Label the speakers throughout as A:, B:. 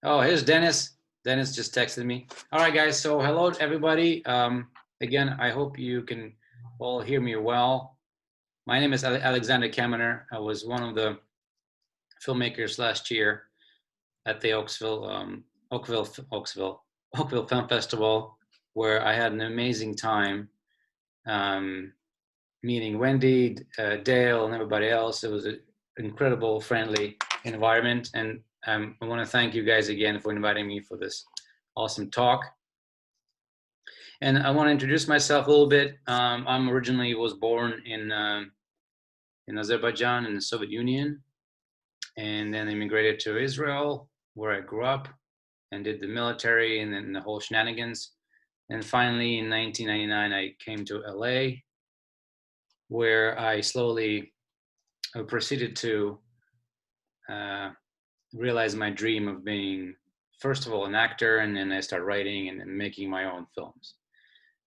A: Oh, here's Dennis. Dennis just texted me. All right, guys. So hello, everybody. Again, I hope you can all hear me well. My name is Alexander Kaminer. I was one of the filmmakers last year at the Oakville Film Festival, where I had an amazing time um, meeting Wendy, Dale, and everybody else. It was an incredible, friendly environment, and I want to thank you guys again for inviting me for this awesome talk. And I want to introduce myself a little bit. I'm originally was born in Azerbaijan in the Soviet Union, and then immigrated to Israel, where I grew up and did the military and then the whole shenanigans. And finally, in 1999, I came to LA, where I slowly proceeded to uh, realize my dream of being, first of all, an actor, and then I started writing and then making my own films.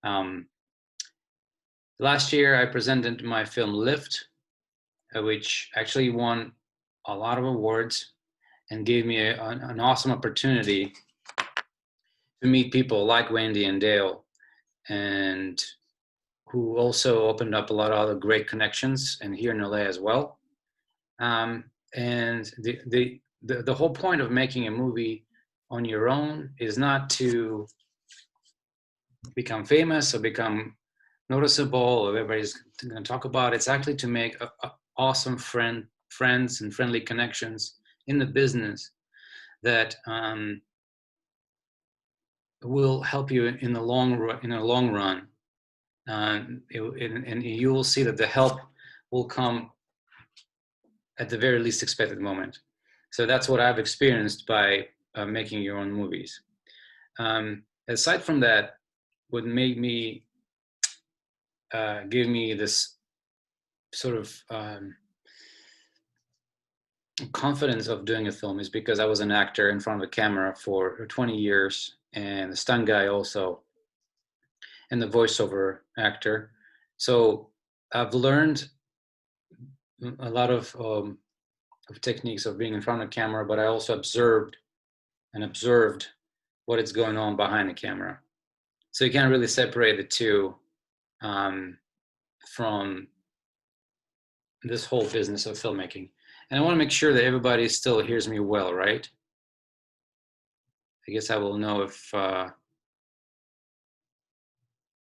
A: Um, Last year, I presented my film Lift, which actually won a lot of awards and gave me an awesome opportunity to meet people like Wendy and Dale, and who also opened up a lot of other great connections, and here in LA as well. And the whole point of making a movie on your own is not to become famous or become noticeable or everybody's going to talk about. It's actually to make awesome friends and friendly connections in the business that will help you in the long run. And you will see that the help will come at the very least expected moment. So that's what I've experienced by making your own movies. Aside from that, what made me give me this sort of confidence of doing a film is because I was an actor in front of a camera for 20 years and a stunt guy also, and the voiceover actor. So I've learned a lot of techniques of being in front of the camera, but I also observed what is going on behind the camera. So you can't really separate the two from this whole business of filmmaking. And I want to make sure that everybody still hears me well, right? I guess I will know if,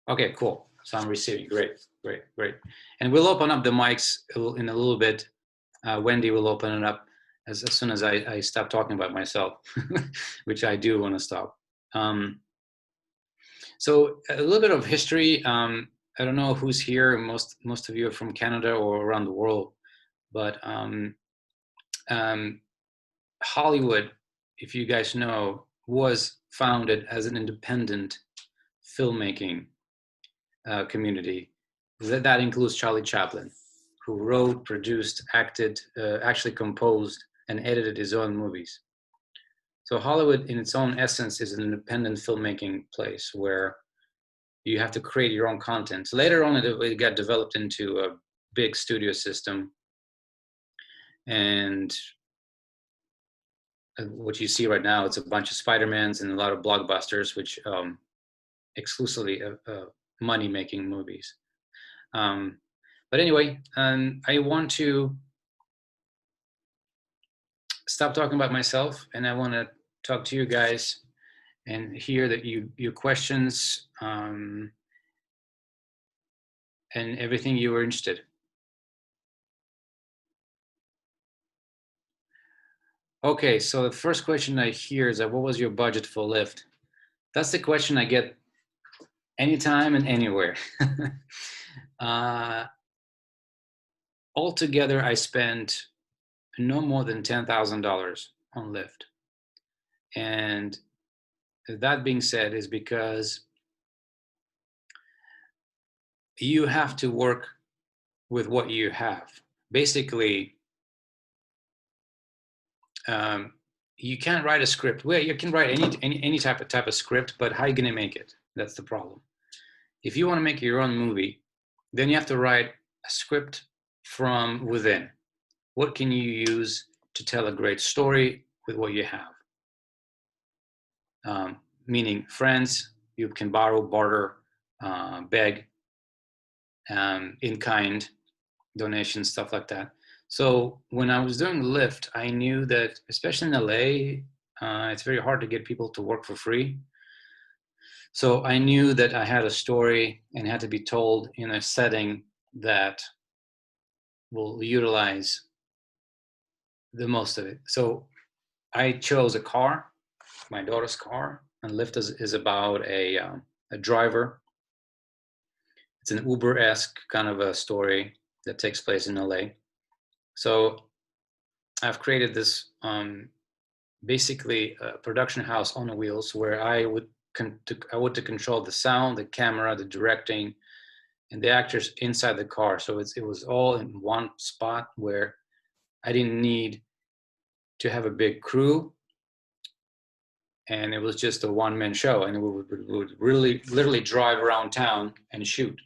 A: okay, cool. So I'm receiving, great, great, great. And we'll open up the mics in a little bit. Wendy will open it up as soon as I stop talking about myself, which I do want to stop. So a little bit of history. I don't know who's here. Most of you are from Canada or around the world, but Hollywood, if you guys know, was founded as an independent filmmaking community. That includes Charlie Chaplin, who wrote, produced, acted, actually composed, and edited his own movies. So Hollywood, in its own essence, is an independent filmmaking place where you have to create your own content. So later on, it got developed into a big studio system, and what you see right now, it's a bunch of Spider-Mans and a lot of blockbusters, which exclusively money-making movies. But anyway, I want to stop talking about myself, and I want to talk to you guys and hear that your questions and everything you were interested. Okay, so the first question I hear is that what was your budget for Lyft? That's the question I get anytime and anywhere. Altogether, I spent no more than $10,000 on Lyft. And that being said is because you have to work with what you have. Basically, you can't write a script. Well, you can write any type of script, but how are you going to make it? That's the problem. If you want to make your own movie, then you have to write a script from within. What can you use to tell a great story with what you have? meaning friends. You can borrow, barter, beg, in kind, donations, stuff like that. So when I was doing Lyft, I knew that, especially in LA, it's very hard to get people to work for free. So I knew that I had a story and had to be told in a setting that will utilize the most of it. So I chose a car, my daughter's car, and Lyft is about a driver. It's an Uber-esque kind of a story that takes place in LA. So I've created this basically a production house on wheels where I would to control the sound, the camera, the directing, and the actors inside the car. So it was all in one spot where I didn't need to have a big crew, and it was just a one-man show, and we would really literally drive around town and shoot.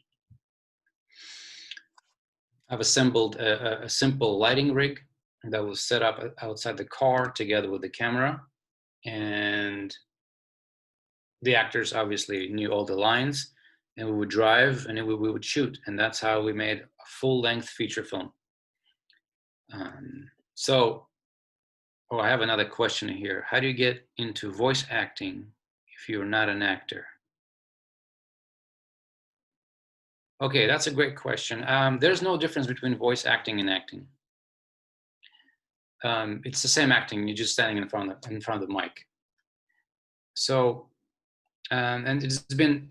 A: I've assembled a simple lighting rig that was set up outside the car together with the camera, and the actors obviously knew all the lines, and we would drive and we would shoot, and that's how we made a full-length feature film. Oh, I have another question here. How do you get into voice acting if you're not an actor? Okay, that's a great question. There's no difference between voice acting and acting. It's the same acting. You're just standing in front of the mic. So, and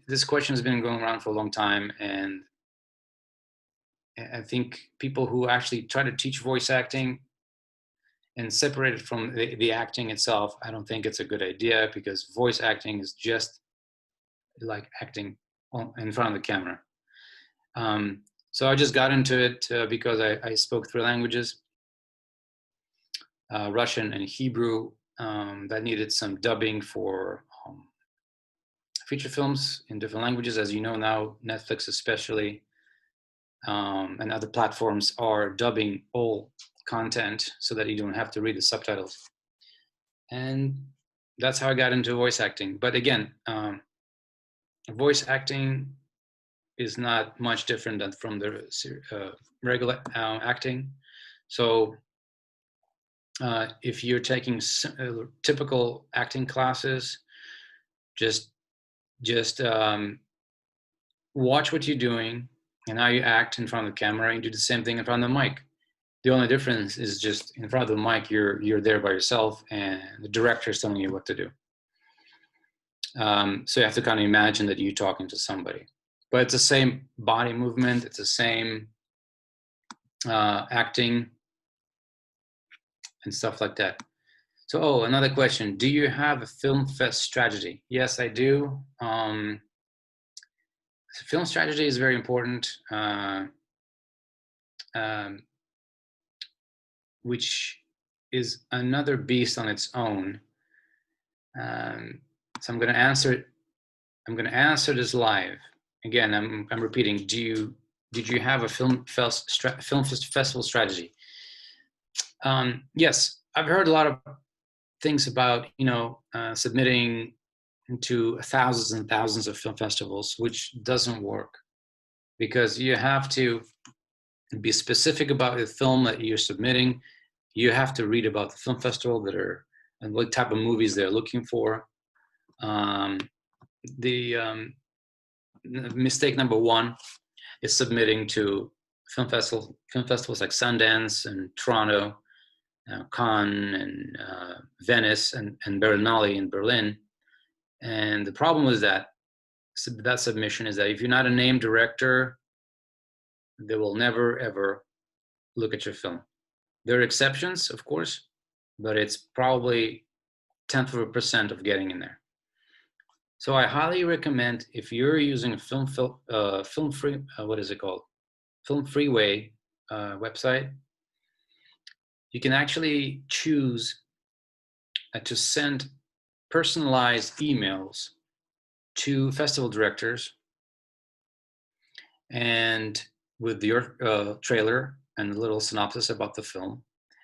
A: this question has been going around for a long time, and I think people who actually try to teach voice acting and separate it from the acting itself, I don't think it's a good idea, because voice acting is just like acting in front of the camera. So I just got into it because I spoke 3 languages, Russian and Hebrew, that needed some dubbing for feature films in different languages. As you know now, Netflix especially, and other platforms are dubbing all content so that you don't have to read the subtitles. And that's how I got into voice acting. But again, voice acting is not much different than from the regular acting. So if you're taking typical acting classes, just watch what you're doing and how you act in front of the camera, and do the same thing in front of the mic. The only difference is just in front of the mic, you're there by yourself, and the director is telling you what to do. So you have to kind of imagine that you're talking to somebody. But it's the same body movement, it's the same acting and stuff like that. So, another question. Do you have a film fest strategy? Yes, I do. Film strategy is very important, which is another beast on its own. So I'm going to answer this live. Again, I'm repeating. Did you have a film festival strategy? Yes, I've heard a lot of things about submitting to thousands and thousands of film festivals, which doesn't work, because you have to be specific about the film that you're submitting. You have to read about the film festival and what type of movies they're looking for. Mistake number 1 is submitting to film festivals like Sundance and Toronto, Cannes and Venice and Berlinale in Berlin. And the problem with that submission is that if you're not a named director, they will never ever look at your film. There are exceptions, of course, but it's probably 0.1% of getting in there. So I highly recommend, if you're using a Film Freeway website, you can actually choose to send personalized emails to festival directors, and with your trailer and a little synopsis about the film.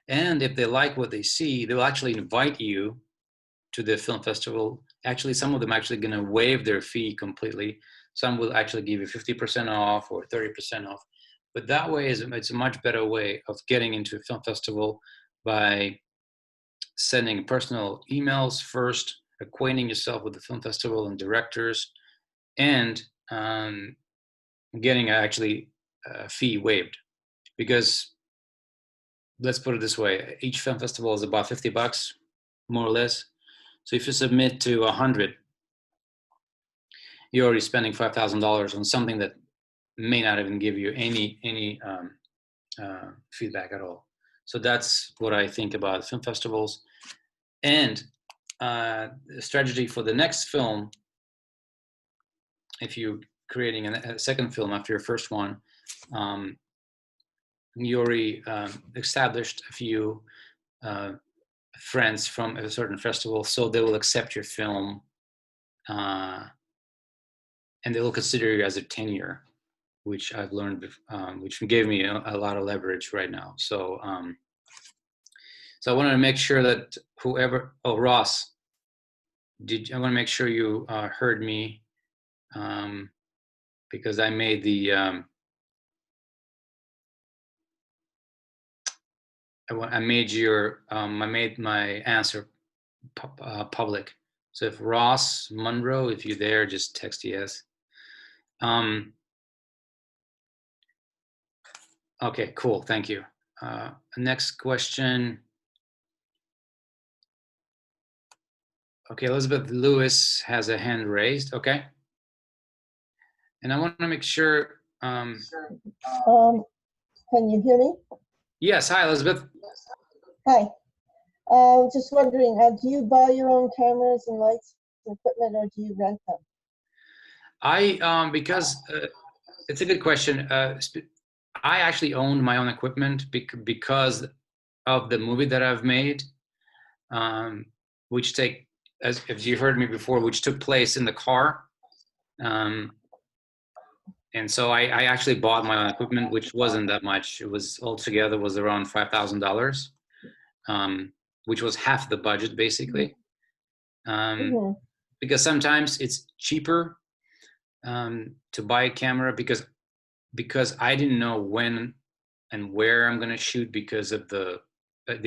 A: And if they like what they see, they'll actually invite you to the film festival Actually, some of them are actually going to waive their fee completely. Some will actually give you 50% off or 30% off. But that way it's a much better way of getting into a film festival by sending personal emails first, acquainting yourself with the film festival and directors, and getting actually a fee waived. Because let's put it this way, each film festival is about $50, more or less. So if you submit to 100, you're already spending $5,000 on something that may not even give you any feedback at all. So that's what I think about film festivals. And the strategy for the next film, if you're creating a second film after your first one, you already established a few friends from a certain festival, so they will accept your film, and they will consider you as a tenure, which I've learned, which gave me a lot of leverage right now. So, so I wanted to make sure that whoever, Ross, I want to make sure you heard me, because I made the, I made my answer public. So if Ross Monroe, if you're there, just text yes. Okay, cool, thank you. Next question. Okay, Elizabeth Lewis has a hand raised, okay. And I want to make sure.
B: Can you hear me?
A: Yes, hi Elizabeth.
B: Hi. Just wondering, do you buy your own cameras and lights and equipment, or do you rent them?
A: Because it's a good question. I actually own my own equipment because of the movie that I've made, which as you heard me before, which took place in the car. And so I actually bought my own equipment, which wasn't that much. It was altogether was around $5,000, which was half the budget basically. Because sometimes it's cheaper to buy a camera because I didn't know when and where I'm going to shoot because of the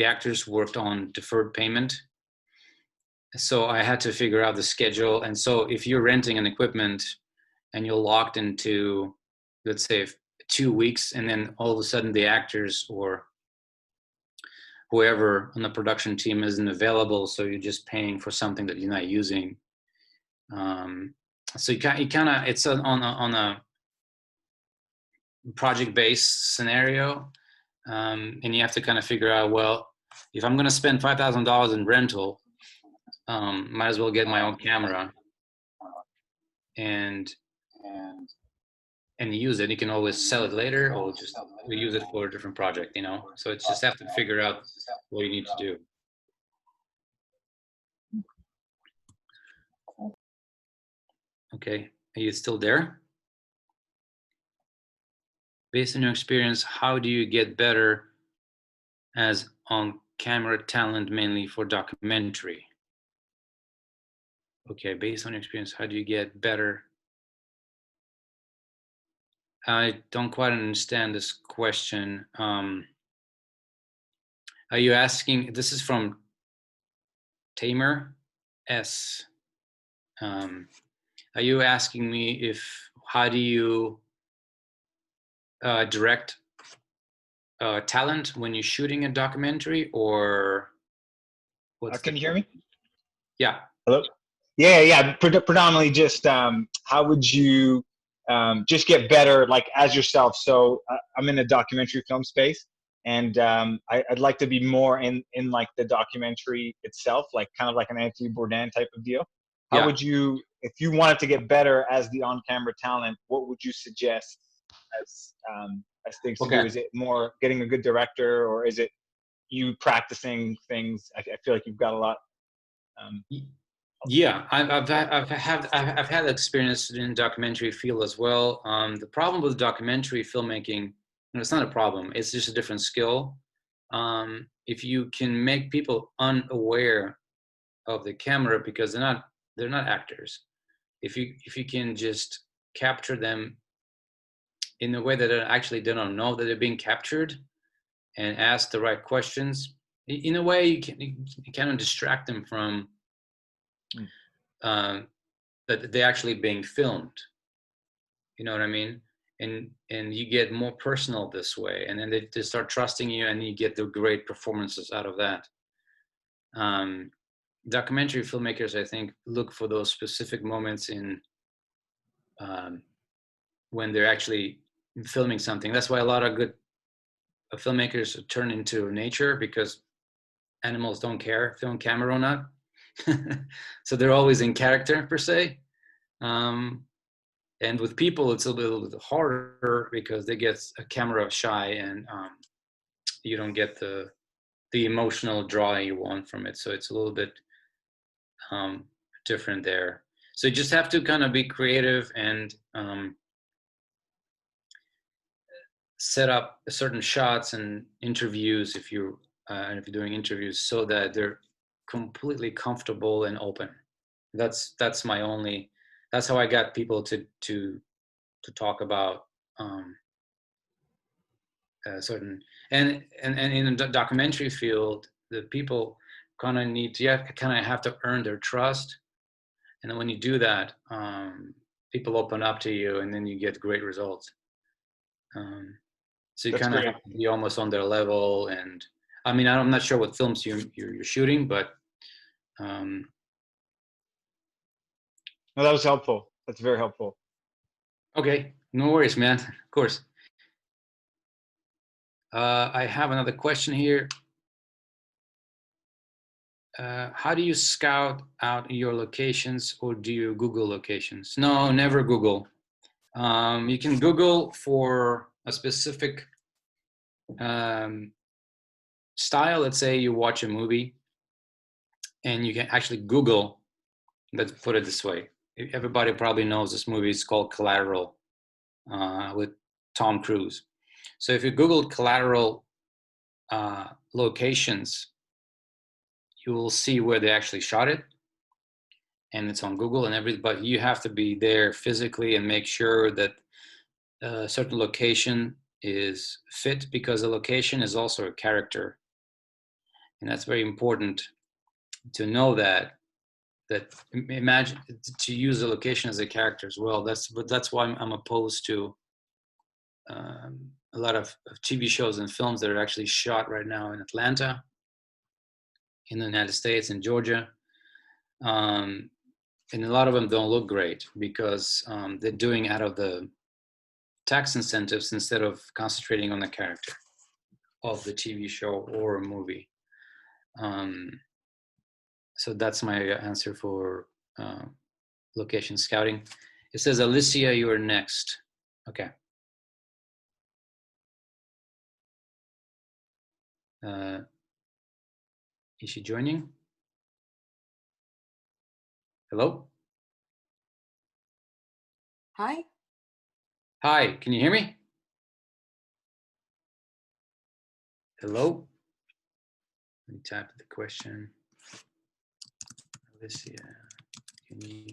A: actors worked on deferred payment. So I had to figure out the schedule. And so if you're renting an equipment and you're locked into, let's say, 2 weeks, and then all of a sudden the actors or whoever on the production team isn't available, so you're just paying for something that you're not using. So you kind of, it's on a project-based scenario, and you have to kind of figure out, well, if I'm going to spend $5,000 in rental, might as well get my own camera and use it. You can always sell it later or just use it for a different project, you know? So it's just have to figure out what you need to do. Okay, are you still there? Based on your experience, how do you get better as on-camera talent, mainly for documentary? Okay, based on your experience, how do you get better? I don't quite understand this question. Are you asking, this is from Tamer S. Are you asking me how do you direct talent when you're shooting a documentary, or what's
C: can you hear me?
A: Yeah.
C: Hello? Yeah. Predominantly just how would you just get better, like, as yourself? So I'm in a documentary film space, and I'd like to be more in like the documentary itself, like kind of like an Anthony Bourdain type of deal. How would you, if you wanted to get better as the on-camera talent, what would you suggest as things to do? Is it more getting a good director, or is it you practicing things? I feel like you've got a lot.
A: Yeah, I've had experience in documentary field as well. The problem with documentary filmmaking, and it's not a problem, it's just a different skill. If you can make people unaware of the camera because they're not they're not actors. If you can just capture them in a way that they don't know that they're being captured, and ask the right questions, in a way you kind of distract them from that they're actually being filmed. You know what I mean? And you get more personal this way, and then they start trusting you, and you get the great performances out of that. Documentary filmmakers, I think, look for those specific moments in when they're actually filming something. That's why a lot of good filmmakers turn into nature, because animals don't care if they're on camera or not. So they're always in character per se. And with people, it's a little bit harder because they get a camera shy, and you don't get the emotional draw you want from it. So it's a little bit different there. So you just have to kind of be creative and set up certain shots and interviews if you're doing interviews, so that they're completely comfortable and open. That's how I got people to talk about certain, and in the documentary field, the people kind of need to have to earn their trust, and then when you do that, people open up to you, and then you get great results. So you kind of have to be almost on their level. And I mean, I'm not sure what films you're shooting, but no,
C: that was helpful. That's very helpful.
A: Okay, no worries, man. Of course. I have another question here. How do you scout out your locations, or do you Google locations? No, never Google. You can Google for a specific style. Let's say you watch a movie, and you can actually Google. Let's put it this way. Everybody probably knows this movie is called Collateral with Tom Cruise. So if you Google Collateral locations, you will see where they actually shot it, and it's on Google and everything. But you have to be there physically and make sure that a certain location is fit, because a location is also a character, and that's very important to know that imagine to use a location as a character as well. That's why I'm opposed to a lot of TV shows and films that are actually shot right now in Atlanta, in the United States, in Georgia. And a lot of them don't look great because they're doing out of the tax incentives instead of concentrating on the character of the TV show or a movie. So that's my answer for location scouting. It says, Alicia, you are next. Okay. Is she joining? Hello?
D: Hi.
A: Hi, can you hear me? Hello? Let me type the question. Alicia, can you?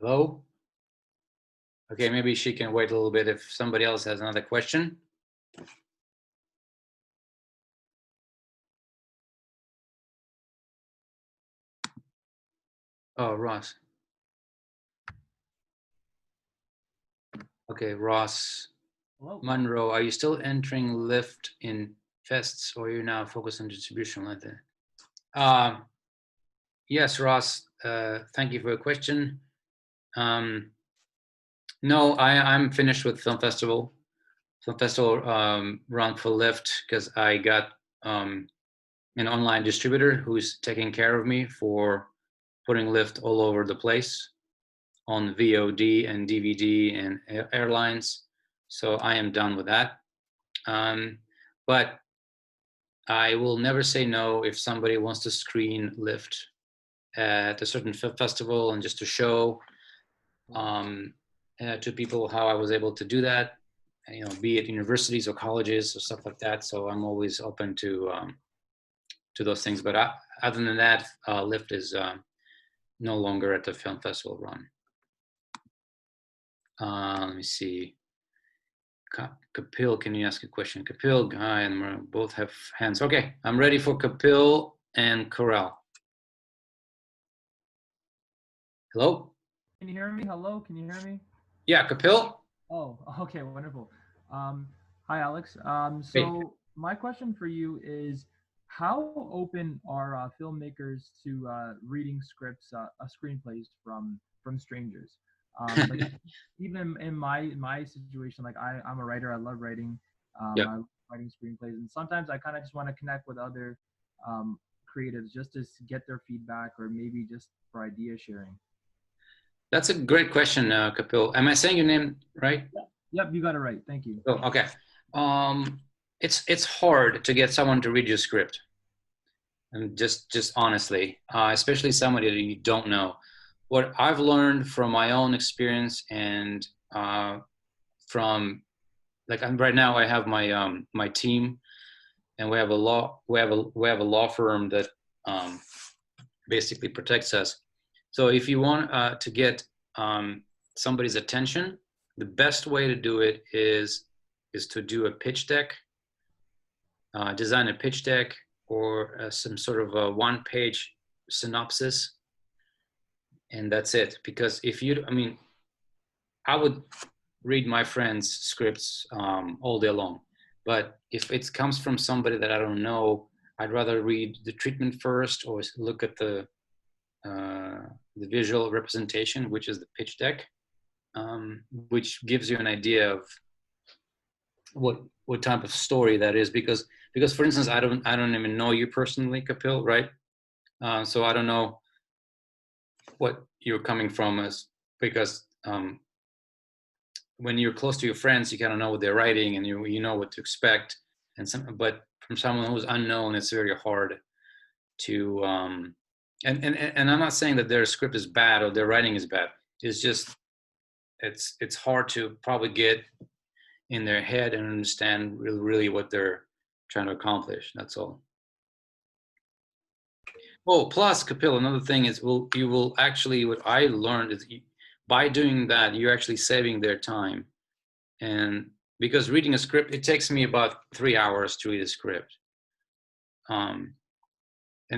A: Hello? Okay, maybe she can wait a little bit if somebody else has another question. Oh, Ross. Okay, Ross.
E: Hello.
A: Monroe, are you still entering Lyft in fests, or are you now focused on distribution like that? Yes, Ross, thank you for your question. No, I'm finished with Film Festival. Film Festival run for Lyft because I got an online distributor who's taking care of me for putting Lyft all over the place on VOD and DVD and airlines. So I am done with that. But I will never say no if somebody wants to screen Lyft at a certain film festival and just to show to people how I was able to do that, be it universities or colleges or stuff like that. So I'm always open to to those things. But other than that, Lyft is no longer at the film festival run. Let me see. Kapil, can you ask a question? Kapil, Guy, and Mara both have hands. Okay, I'm ready for Kapil and Corral. Hello?
D: Can you hear me? Hello, can you hear me?
A: Yeah, Kapil?
D: Oh, okay, wonderful. Hi, Alex.
A: Hey.
D: So my question for you is, how open are filmmakers to reading scripts, screenplays from strangers? Like even in my situation, like I'm a writer. I love writing.
A: Yeah.
D: I love writing screenplays, and sometimes I kind of just want to connect with other creatives just to get their feedback, or maybe just for idea sharing.
A: That's a great question, Kapil. Am I saying your name right?
D: Yep, you got it right. Thank you.
A: Oh, okay. It's hard to get someone to read your script, and just honestly, especially somebody that you don't know. What I've learned from my own experience, and from like right now, I have my my team, and we have a law firm that basically protects us. So if you want to get somebody's attention, the best way to do it is to do a pitch deck, design a pitch deck, or some sort of a one-page synopsis, and that's it. Because if you, I mean, I would read my friends' scripts all day long, but if it comes from somebody that I don't know, I'd rather read the treatment first, or look at the visual representation, which is the pitch deck, which gives you an idea of what type of story that is. Because for instance, I don't even know you personally, Kapil, right? So I don't know what you're coming from, as because when you're close to your friends, you kind of know what they're writing, and you know what to expect. But from someone who's unknown, it's very hard to and I'm not saying that their script is bad or their writing is bad. It's just it's hard to probably get in their head and understand really what they're trying to accomplish. That's all. Oh, plus Kapil, another thing is you will actually, what I learned is by doing that, you're actually saving their time. And because reading a script, it takes me about 3 hours to read a script. And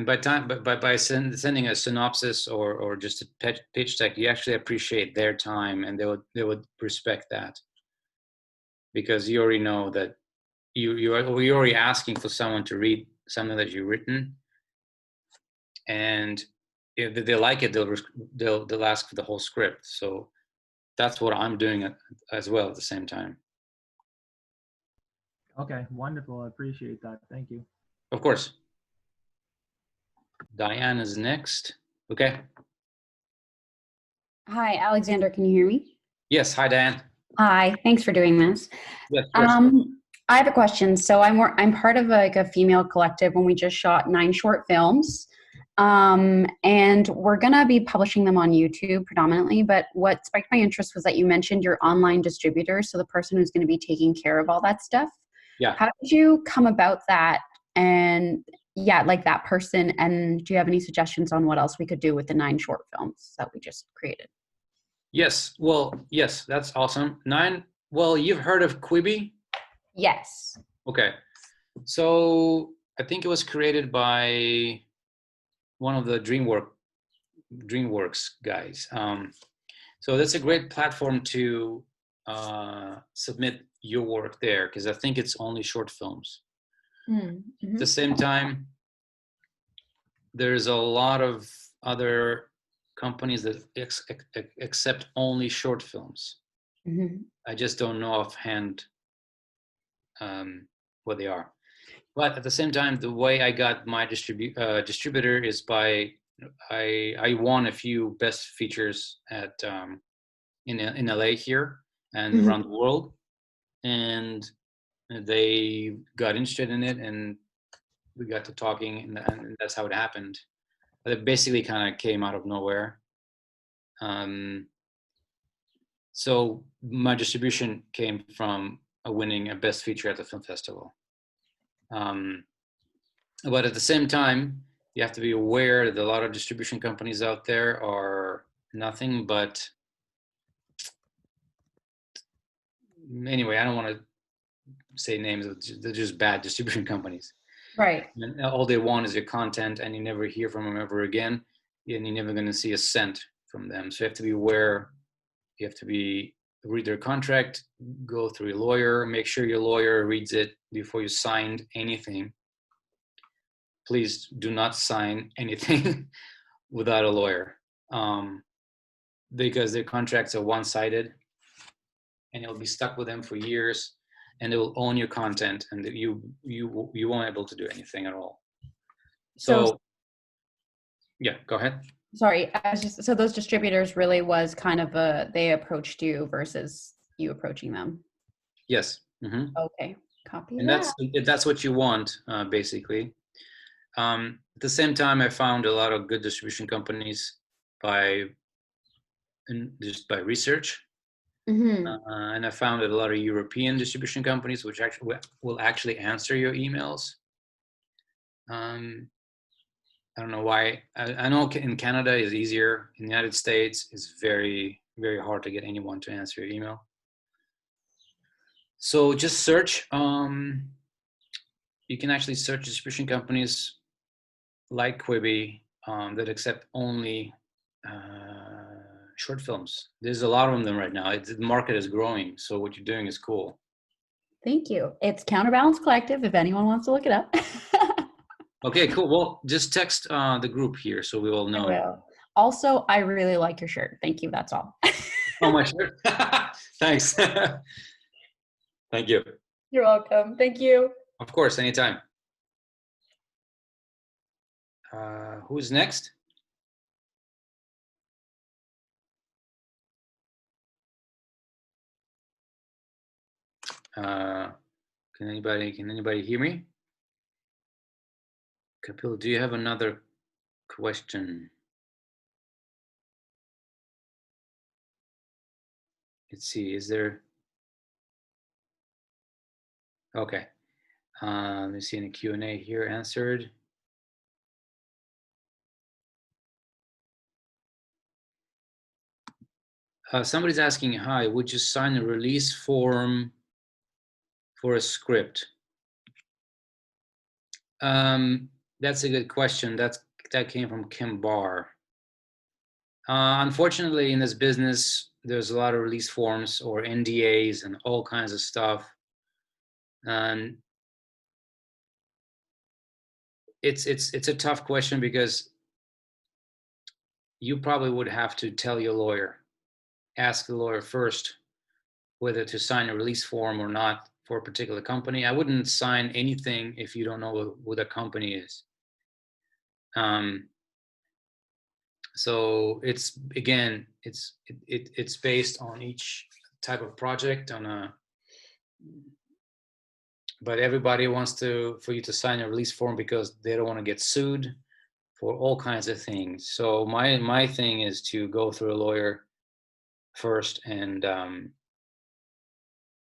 A: by sending a synopsis or just a pitch deck, you actually appreciate their time, and they would respect that, because you already know that you're already asking for someone to read something that you've written, and if they like it, they'll ask for the whole script. So that's what I'm doing as well at the same time.
D: Okay, wonderful. I appreciate that. Thank you.
A: Of course. Diane is next. Okay.
E: Hi, Alexander, can you hear me?
A: Yes. Hi, Diane.
E: Hi, thanks for doing this.
A: Yes, of course.
E: I have a question. So I'm part of like a female collective when we just shot 9 short films. And we're gonna be publishing them on YouTube predominantly, but what spiked my interest was that you mentioned your online distributor, so the person who's gonna be taking care of all that stuff.
A: Yeah.
E: How did you come about that? And yeah, like that person, and do you have any suggestions on what else we could do with the 9 short films that we just created?
A: Yes. Well, yes, that's awesome. 9. Well, you've heard of Quibi?
E: Yes.
A: Okay. So I think it was created by one of the DreamWorks guys. So that's a great platform to submit your work there, because I think it's only short films.
E: Mm-hmm.
A: At the same time, there's a lot of other companies that accept only short films.
E: Mm-hmm.
A: I just don't know offhand what they are. But at the same time, the way I got my distributor is by I won a few best features at in LA here and
E: Mm-hmm.
A: around the world, and they got interested in it, and we got to talking, and that's how it happened. It basically kind of came out of nowhere. So my distribution came from winning a best feature at the film festival. But at the same time, you have to be aware that a lot of distribution companies out there are nothing but, anyway, I don't want to say names, they're just bad distribution companies.
E: Right.
A: And all they want is your content, and you never hear from them ever again, and you're never going to see a cent from them. So you have to be aware. You have to read their contract, go through your lawyer, make sure your lawyer reads it before you sign anything. Please do not sign anything without a lawyer, because their contracts are one-sided, and you'll be stuck with them for years, and they will own your content, and you won't be able to do anything at all. So yeah, go ahead.
E: Sorry, so those distributors really was kind of they approached you versus you approaching them.
A: Yes. Mm-hmm.
E: Okay, copy
A: And
E: that.
A: that's what you want, basically. At the same time, I found a lot of good distribution companies just by research.
E: Mm-hmm.
A: And I found that a lot of European distribution companies, which actually will actually answer your emails. I don't know why. I know in Canada is easier. In the United States, it's very, very hard to get anyone to answer your email. So just search. You can actually search distribution companies like Quibi that accept only short films. There's a lot of them right now. The market is growing. So what you're doing is cool.
E: Thank you. It's Counterbalance Collective if anyone wants to look it up.
A: Okay, cool. Well, just text the group here so we all know.
E: I will. Also, I really like your shirt. Thank you. That's all.
A: Oh, my shirt. Thanks. Thank you.
E: You're welcome. Thank you.
A: Of course, anytime. Who's next? Can anybody hear me? Kapil, do you have another question? Let's see, is there? Okay. Let me see in the Q&A here answered. Somebody's asking, hi, would you sign a release form for a script? That's a good question. That came from Kim Barr. Unfortunately, in this business, there's a lot of release forms or NDAs and all kinds of stuff. And it's a tough question because you probably would have to tell your lawyer, ask the lawyer first whether to sign a release form or not for a particular company. I wouldn't sign anything if you don't know who the company is. So it's based on each type of project but everybody wants for you to sign a release form because they don't want to get sued for all kinds of things. So my thing is to go through a lawyer first and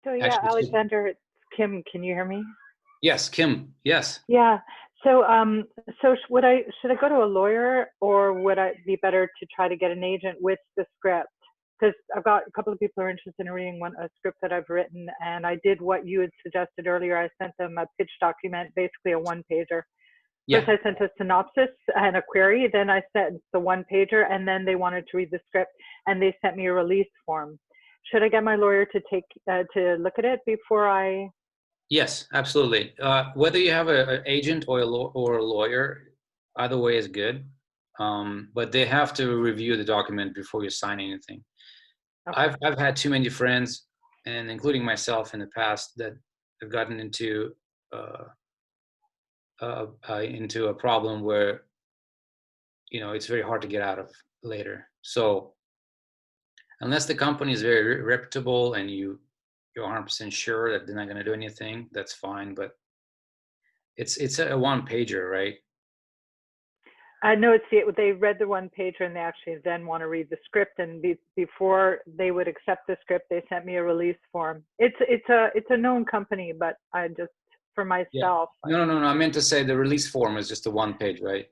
F: So yeah, Alexander, it's Kim. Can you hear me?
A: Yes, Kim. Yes.
F: Yeah. So so should I go to a lawyer, or would it be better to try to get an agent with the script? Because I've got a couple of people who are interested in reading a script that I've written, and I did what you had suggested earlier. I sent them a pitch document, basically a one-pager.
A: Yeah.
F: First, I sent a synopsis and a query. Then I sent the one-pager, and then they wanted to read the script, and they sent me a release form. Should I get my lawyer to look at it before I?
A: Yes, absolutely. Whether you have an agent or a lawyer, either way is good. But they have to review the document before you sign anything. Okay. I've had too many friends, and including myself in the past, that have gotten into a problem where it's very hard to get out of later. So unless the company is very reputable and you're 100% sure that they're not going to do anything, that's fine. But it's a one-pager, right?
F: No, they read the one pager and they actually then want to read the script. And before they would accept the script, they sent me a release form. It's a known company, but I just for myself.
A: No. I meant to say the release form is just a 1 page, right?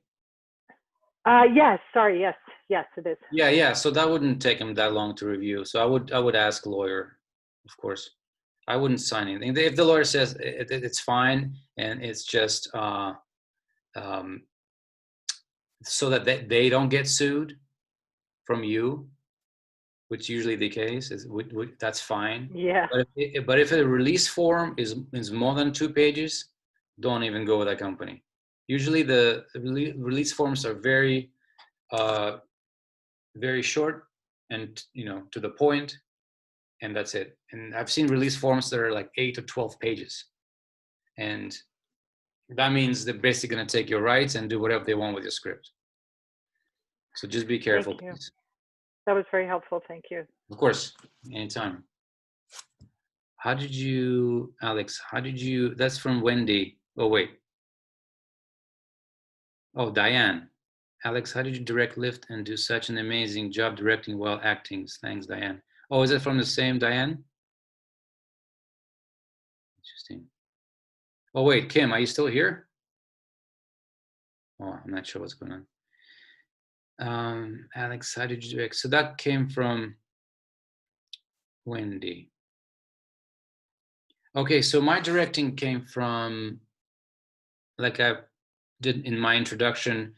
F: Yes. Sorry. Yes. Yes, it is.
A: Yeah. So that wouldn't take him that long to review. So I would ask a lawyer, of course. I wouldn't sign anything. If the lawyer says it's fine and it's just so that they don't get sued from you, which is usually the case, that's fine.
F: Yeah.
A: But if a release form is more than 2 pages, don't even go with that company. Usually the release forms are very very short and to the point, and that's it. And I've seen release forms that are like 8 or 12 pages, and that means they're basically going to take your rights and do whatever they want with your script. So just be careful,
F: Thank you.
A: please.
F: That was very helpful. Thank you.
A: Of course, anytime. Alex, that's from Wendy. Oh, wait. Oh, Diane. Alex, how did you direct Lift and do such an amazing job directing while acting? Thanks, Diane. Oh, is it from the same Diane? Interesting. Oh, wait, Kim, are you still here? Oh, I'm not sure what's going on. Alex, how did you direct? So that came from Wendy. Okay, so my directing came from, like I did in my introduction,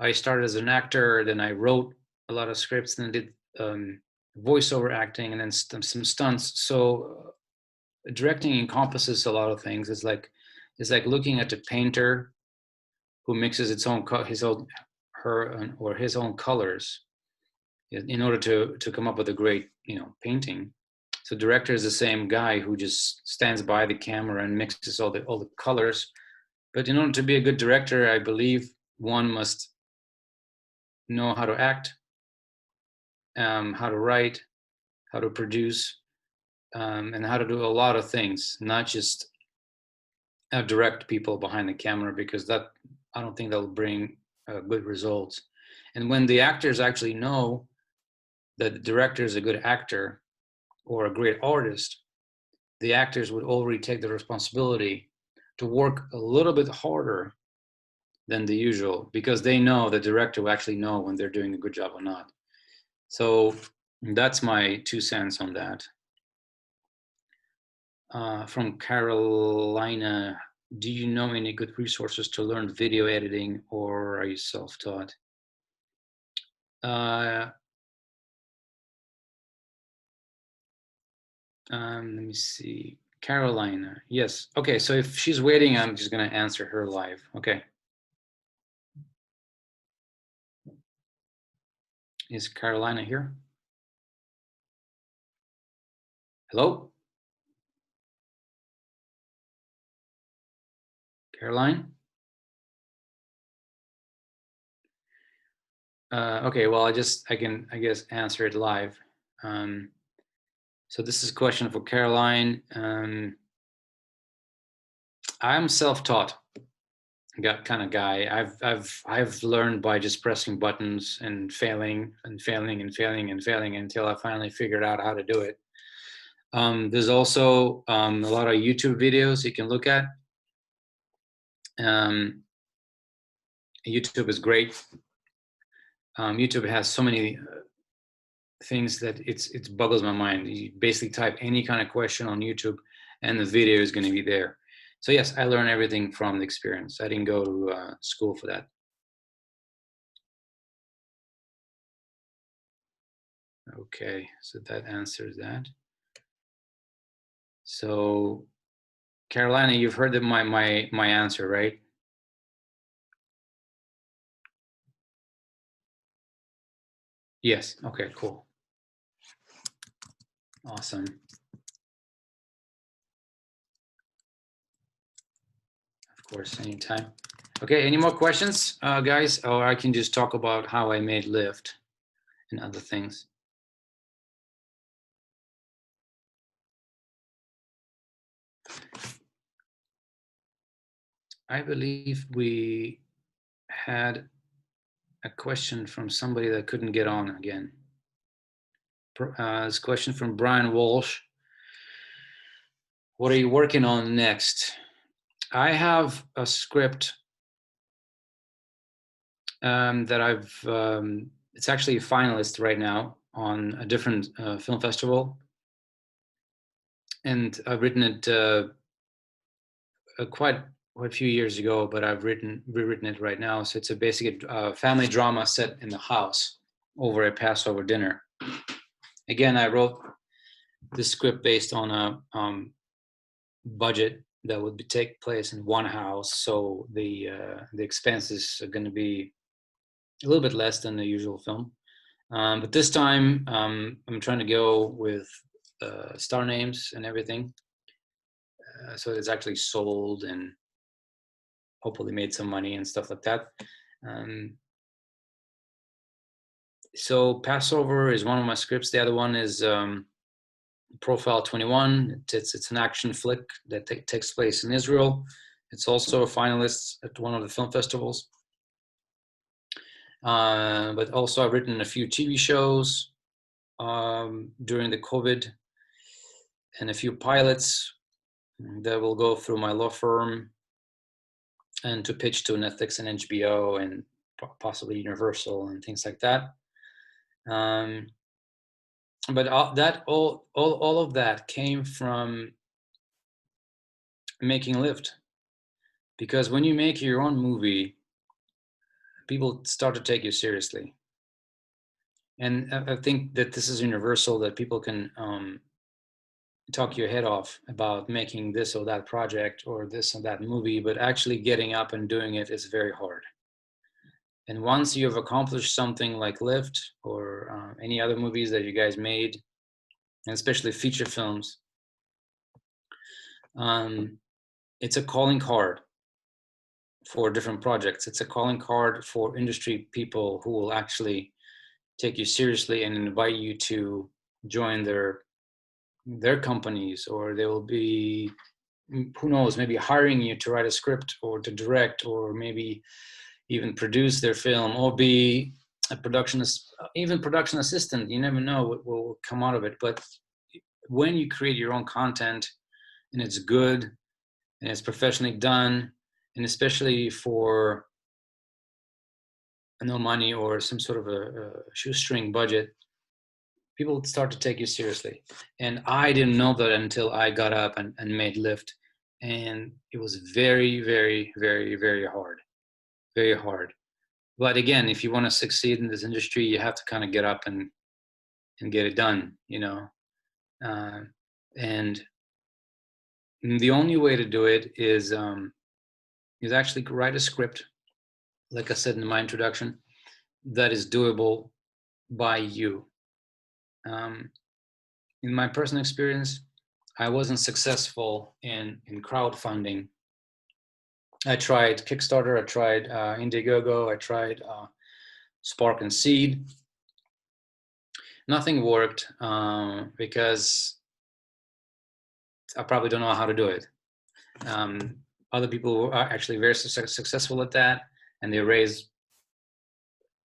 A: I started as an actor, then I wrote a lot of scripts, then did voiceover acting, and then some stunts. So directing encompasses a lot of things. It's like looking at a painter who mixes his own colors in order to come up with a great painting. So director is the same guy who just stands by the camera and mixes all the colors. But in order to be a good director, I believe one must know how to act, how to write, how to produce, and how to do a lot of things, not just direct people behind the camera, because I don't think that'll bring good results. And when the actors actually know that the director is a good actor or a great artist, the actors would already take the responsibility to work a little bit harder than the usual, because they know the director will actually know when they're doing a good job or not. So that's my 2 cents on that. From Carolina, do you know any good resources to learn video editing, or are you self-taught? Let me see. Carolina, yes. Okay, so if she's waiting, I'm just gonna answer her live. Okay. Is Carolina here? Hello? Caroline? Okay, well, I can, I guess, answer it live. So this is a question for Caroline. I'm self-taught kind of guy. I've learned by just pressing buttons and failing until I finally figured out how to do it. There's also a lot of YouTube videos you can look at. YouTube is great. YouTube has so many things that it boggles my mind. You basically type any kind of question on YouTube and the video is going to be there. So yes, I learned everything from the experience. I didn't go to school for that. Okay, so that answers that. So Carolina, you've heard my answer, right? Yes. Okay, cool. Awesome. Of course, anytime. Okay, any more questions, guys? Or I can just talk about how I made Lyft and other things. I believe we had a question from somebody that couldn't get on again. This question from Brian Walsh. What are you working on next? I have a script that it's actually a finalist right now on a different film festival. And I've written it quite a few years ago, but I've rewritten it right now. So it's a basic family drama set in the house over a Passover dinner. Again, I wrote this script based on a budget that would take place in one house. So the expenses are going to be a little bit less than the usual film. But this time I'm trying to go with star names and everything. So it's actually sold and hopefully made some money and stuff like that. So Passover is one of my scripts. The other one is Profile 21. It's an action flick that takes place in Israel. It's also a finalist at one of the film festivals. But also I've written a few TV shows during the COVID and a few pilots that will go through my law firm and to pitch to Netflix and HBO and possibly Universal and things like that. But all of that came from making Lift, because when you make your own movie, people start to take you seriously. And I think that this is universal, that people can talk your head off about making this or that project or this or that movie, but actually getting up and doing it is very hard. And once you have accomplished something like Lift or any other movies that you guys made, and especially feature films, it's a calling card for different projects. It's a calling card for industry people who will actually take you seriously and invite you to join their companies, or they will be, who knows, maybe hiring you to write a script or to direct, or maybe even produce their film, or be a even production assistant. You never know what will come out of it. But when you create your own content and it's good and it's professionally done, and especially for no money or some sort of a shoestring budget, people start to take you seriously. And I didn't know that until I got up and made Lift. And it was very, very, very, very hard. Very hard. But again, if you want to succeed in this industry, you have to kind of get up and get it done, you know. And the only way to do it is actually write a script, like I said in my introduction, that is doable by you. In my personal experience, I wasn't successful in crowdfunding. I tried Kickstarter, I tried Indiegogo, I tried Spark and Seed. Nothing worked because I probably don't know how to do it. Other people are actually very successful at that, and they raise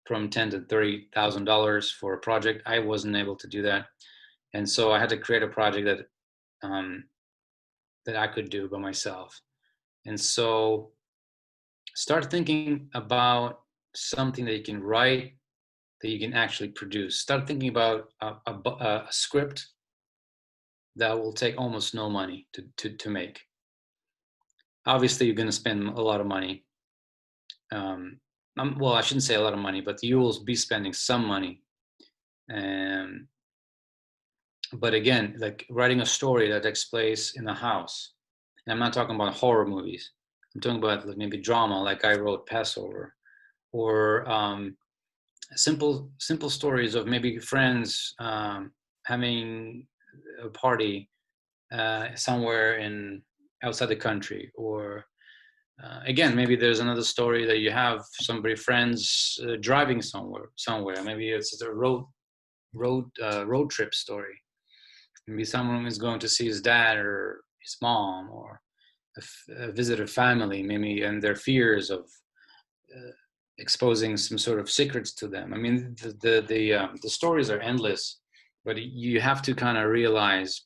A: from $10,000 to $30,000 for a project. I wasn't able to do that, and so I had to create a project that I could do by myself. And so start thinking about something that you can write, that you can actually produce. Start thinking about a script that will take almost no money to make. Obviously, you're going to spend a lot of money. Well, I shouldn't say a lot of money, but you will be spending some money. But again, like writing a story that takes place in a house. And I'm not talking about horror movies. I'm talking about like maybe drama, like I wrote Passover, or simple stories of maybe friends having a party somewhere outside the country, or again, maybe there's another story that you have friends driving somewhere. Maybe it's a road trip story. Maybe someone is going to see his dad or his mom, or visit a family, maybe, and their fears of exposing some sort of secrets to them. I mean, the stories are endless, but you have to kind of realize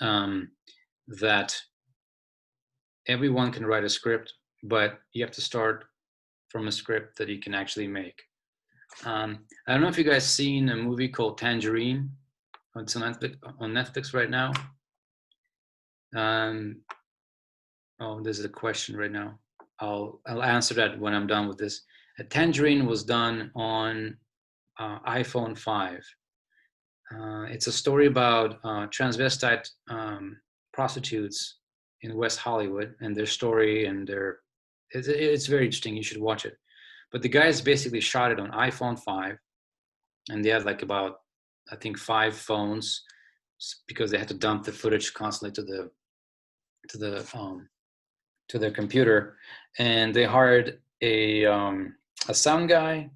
A: that everyone can write a script, but you have to start from a script that you can actually make. I don't know if you guys seen a movie called Tangerine. It's on Netflix right now. Oh, this is a question right now. I'll answer that when I'm done with this. Tangerine was done on iPhone 5. It's a story about transvestite prostitutes in West Hollywood and their story, and it's very interesting. You should watch it. But the guys basically shot it on iPhone 5, and they had like about, I think, 5 phones because they had to dump the footage constantly to their computer, and they hired a sound guy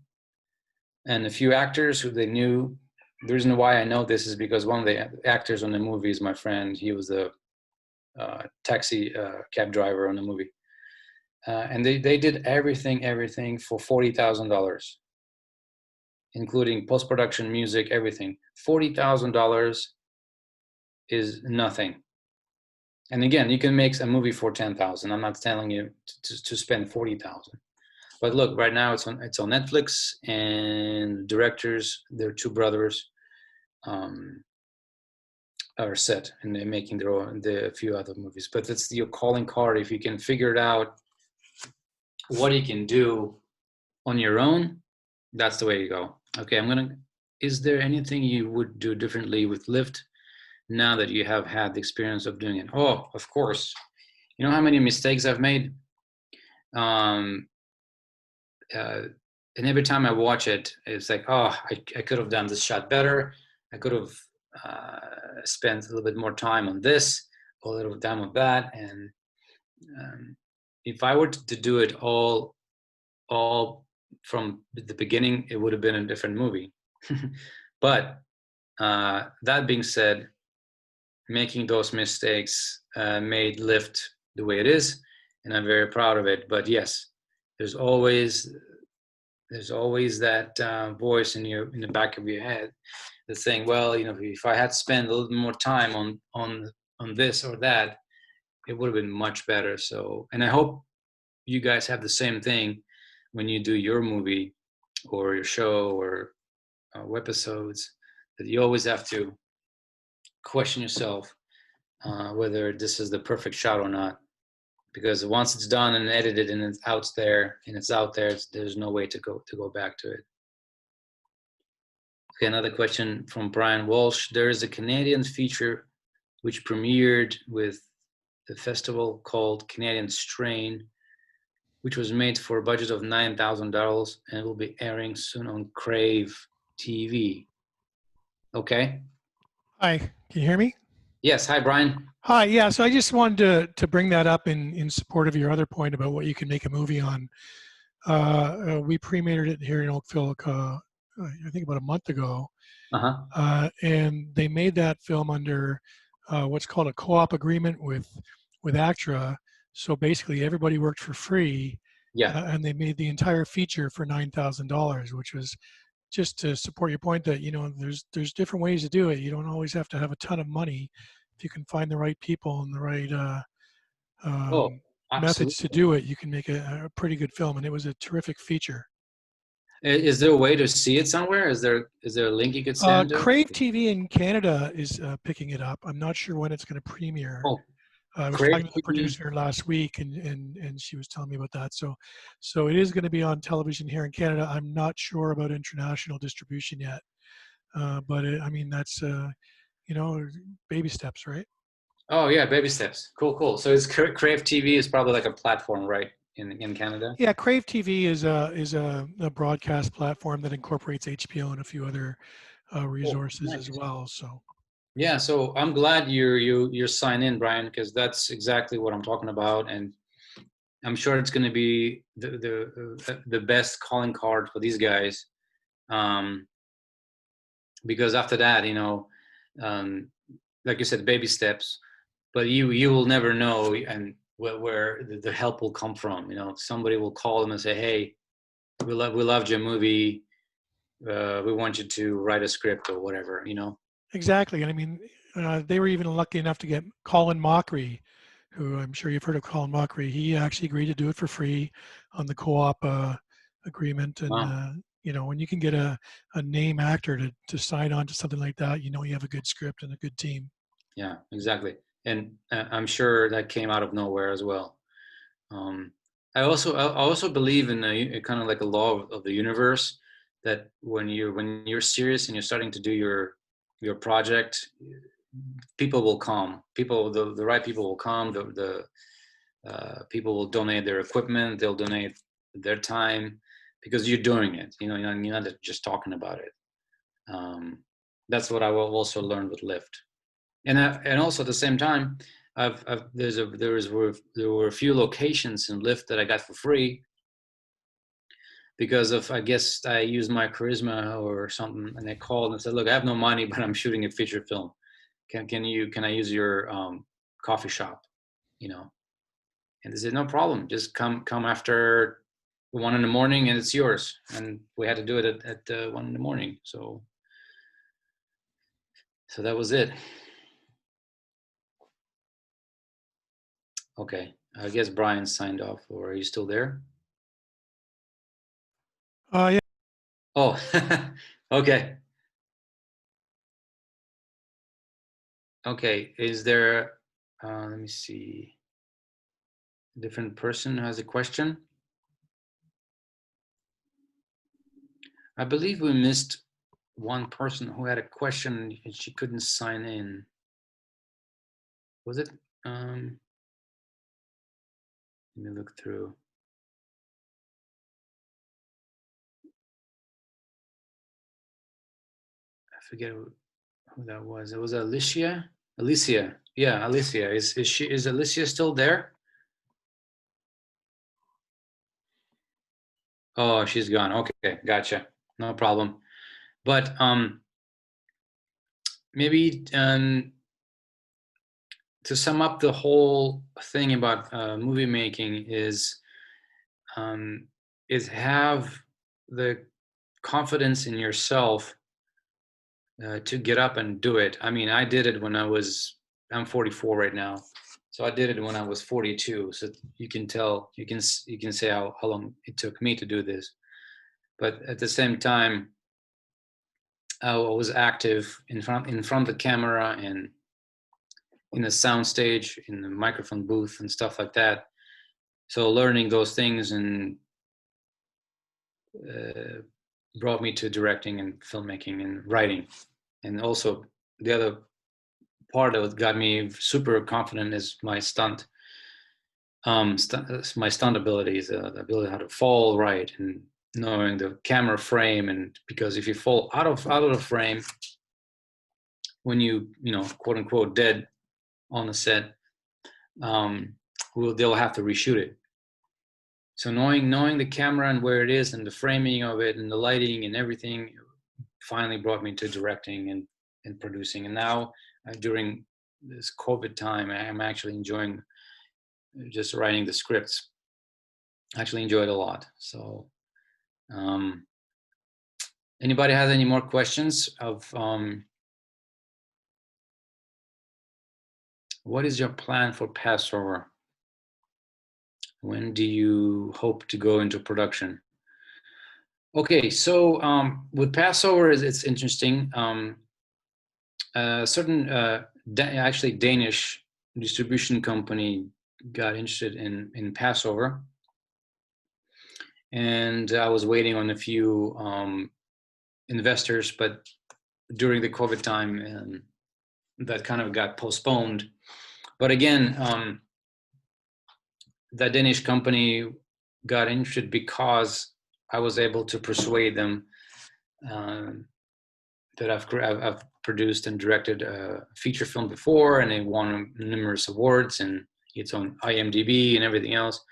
A: and a few actors who they knew. The reason why I know this is because one of the actors on the movie is my friend. He was the taxi cab driver on the movie. And they did everything for $40,000, including post-production, music, everything. $40,000 is nothing. And again, you can make a movie for $10,000. I'm not telling you to spend $40,000. But look, right now it's on Netflix, and directors, they're 2 brothers, are set, and they're making a few other movies. But it's your calling card. If you can figure it out, what you can do on your own, that's the way you go. Okay, is there anything you would do differently with Lyft now that you have had the experience of doing it? Oh, of course. You know how many mistakes I've made? And every time I watch it, it's like, oh, I could have done this shot better. I could have spent a little bit more time on this, a little time on that. And if I were to do it all from the beginning, it would have been a different movie. But that being said, making those mistakes made Lyft the way it is, and I'm very proud of it. But yes, there's always that voice in the back of your head that's saying, well, if I had spent a little more time on this or that, it would have been much better. So, and I hope you guys have the same thing when you do your movie or your show or webisodes, that you always have to question yourself whether this is the perfect shot or not. Because once it's done and edited and it's out there, there's no way to go back to it. Okay, another question from Brian Walsh. There is a Canadian feature which premiered with the festival called Canadian Strain, which was made for a budget of $9,000 and will be airing soon on Crave TV. Okay.
G: Hi, can you hear me?
A: Yes. Hi, Brian.
G: Hi, yeah. So I just wanted to bring that up in support of your other point about what you can make a movie on. We premiered it here in Oakville, I think about a month ago, and they made that film under what's called a co-op agreement with ACTRA. So basically, everybody worked for free.
A: Yeah.
G: And they made the entire feature for $9,000, which was just to support your point that there's different ways to do it. You don't always have to have a ton of money. If you can find the right people and the right methods to do it, you can make a pretty good film. And it was a terrific feature.
A: Is there a way to see it somewhere? Is there a link you could send?
G: Crave TV in Canada is picking it up. I'm not sure when it's going to premiere.
A: Oh,
G: I was talking to the producer last week, and she was telling me about that. So it is going to be on television here in Canada. I'm not sure about international distribution yet, but that's baby steps, right?
A: Oh yeah, baby steps. Cool. So it's Crave TV is probably like a platform, right, in Canada?
G: Yeah, Crave TV is a broadcast platform that incorporates HBO and a few other resources as well. So.
A: Yeah, so I'm glad you're signed in, Brian, because that's exactly what I'm talking about, and I'm sure it's going to be the best calling card for these guys, because after that, like you said, baby steps, but you will never know and where the help will come from. Somebody will call them and say, "Hey, we loved your movie. We want you to write a script or whatever."
G: Exactly. And they were even lucky enough to get Colin Mockery, who I'm sure you've heard of, Colin Mockery. He actually agreed to do it for free on the co-op agreement. And,
A: Wow.
G: you know, when you can get a name actor to sign on to something like that, you know you have a good script and a good team.
A: Yeah, exactly. And I'm sure that came out of nowhere as well. I also believe in a kind of like a law of the universe, that when you're serious and you're starting to do your project, people will come. The right people will come. The people will donate their equipment. They'll donate their time because you're doing it. You know, you're not just talking about it. That's what I also learned with Lyft. And also at the same time, there were a few locations in Lyft that I got for free because of, I guess I used my charisma or something, and they called and said, "Look, I have no money, but I'm shooting a feature film. Can I use your coffee shop?" You know, and they said, "No problem. Just come after 1 a.m. and it's yours." And we had to do it at 1 a.m. So that was it. Okay, I guess Brian signed off, or are you still there?
G: Yeah.
A: Oh, okay. Okay, is there, let me see, a different person has a question? I believe we missed one person who had a question and she couldn't sign in. Was it? Let me look through. I forget who that was. It was Alicia. Alicia, yeah, Alicia. Is Alicia still there? Oh, she's gone. Okay, gotcha. No problem. But maybe to sum up the whole thing about movie making is have the confidence in yourself to get up and do it. I mean, I did it when I'm 44 right now, so I did it when I was 42. So you can tell, you can say how long it took me to do this. But at the same time, I was active in front of the camera and in the sound stage, in the microphone booth and stuff like that. So learning those things and brought me to directing and filmmaking and writing. And also the other part that got me super confident is my stunt abilities, the ability how to fall right and knowing the camera frame. And because if you fall out of the frame when you know, quote unquote dead on the set, they'll have to reshoot it. So knowing the camera and where it is and the framing of it and the lighting and everything finally brought me to directing and producing. And now during this COVID time, I'm actually enjoying just writing the scripts. I actually enjoy it a lot. So anybody has any more questions of what is your plan for Passover? When do you hope to go into production? Okay, so with Passover, it's interesting. Certain actually Danish distribution company got interested in Passover, and I was waiting on a few investors, but during the COVID time, that kind of got postponed. But again, that Danish company got interested because I was able to persuade them that I've produced and directed a feature film before, and it won numerous awards, and it's on IMDb and everything else.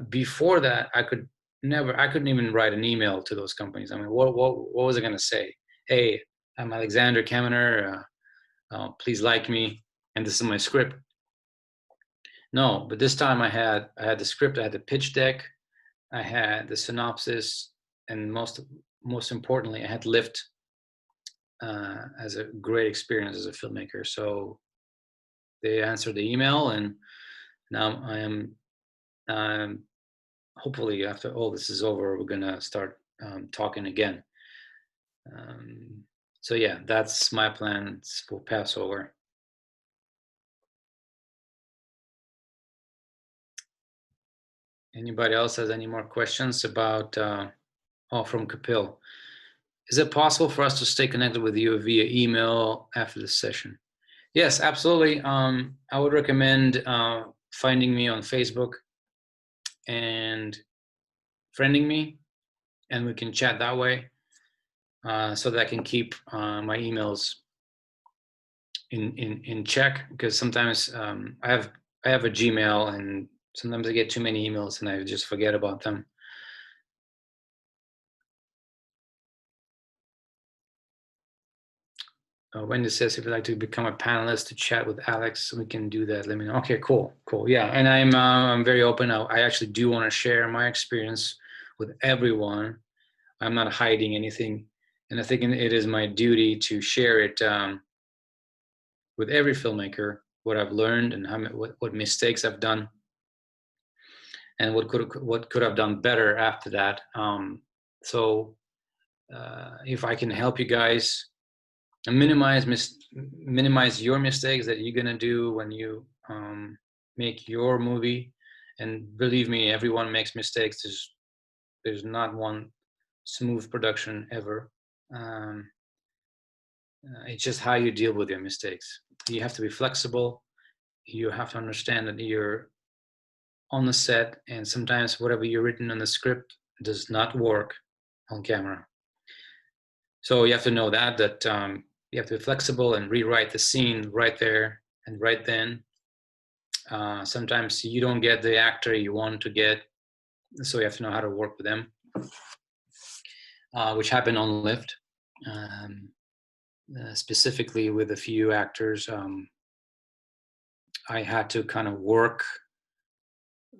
A: Before that, I couldn't even write an email to those companies. I mean, what was I going to say? Hey, I'm Alexander Kaminer. Please like me, and this is my script. No, but this time I had the script, I had the pitch deck, I had the synopsis, and most importantly, I had Lyft as a great experience as a filmmaker. So they answered the email, and now I am hopefully after all this is over, we're gonna start talking again. So yeah, that's my plans for Passover. Anybody else has any more questions about, from Kapil? Is it possible for us to stay connected with you via email after the session? Yes, absolutely. I would recommend finding me on Facebook and friending me, and we can chat that way, so that I can keep my emails in check, because sometimes I have a Gmail, and sometimes I get too many emails and I just forget about them. Wendy says, if you'd like to become a panelist to chat with Alex, we can do that. Let me know. Okay, cool. Yeah, and I'm very open. I actually do want to share my experience with everyone. I'm not hiding anything, and I think it is my duty to share it with every filmmaker, what I've learned and what mistakes I've done, and what could have done better after that. So if I can help you guys minimize your mistakes that you're gonna do when you make your movie, and believe me, everyone makes mistakes. There's not one smooth production ever. It's just how you deal with your mistakes. You have to be flexible. You have to understand that you're on the set, and sometimes whatever you're written in the script does not work on camera. So you have to know that you have to be flexible and rewrite the scene right there and right then. Sometimes you don't get the actor you want to get, so you have to know how to work with them, which happened on Lift. Specifically with a few actors, I had to kind of work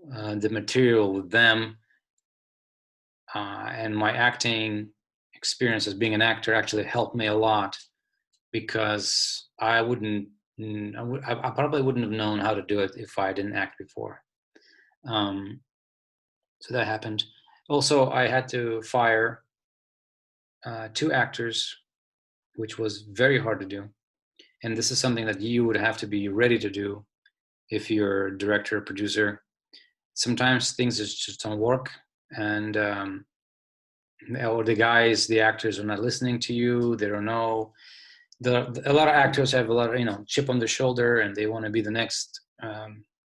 A: the material with them, and my acting experience as being an actor actually helped me a lot, because I probably wouldn't have known how to do it if I didn't act before. So that happened. Also, I had to fire 2 actors, which was very hard to do. And this is something that you would have to be ready to do if you're a director or producer. Sometimes things just don't work, and or the actors are not listening to you. They don't know. A lot of actors have a lot of chip on their shoulder, and they want to be the next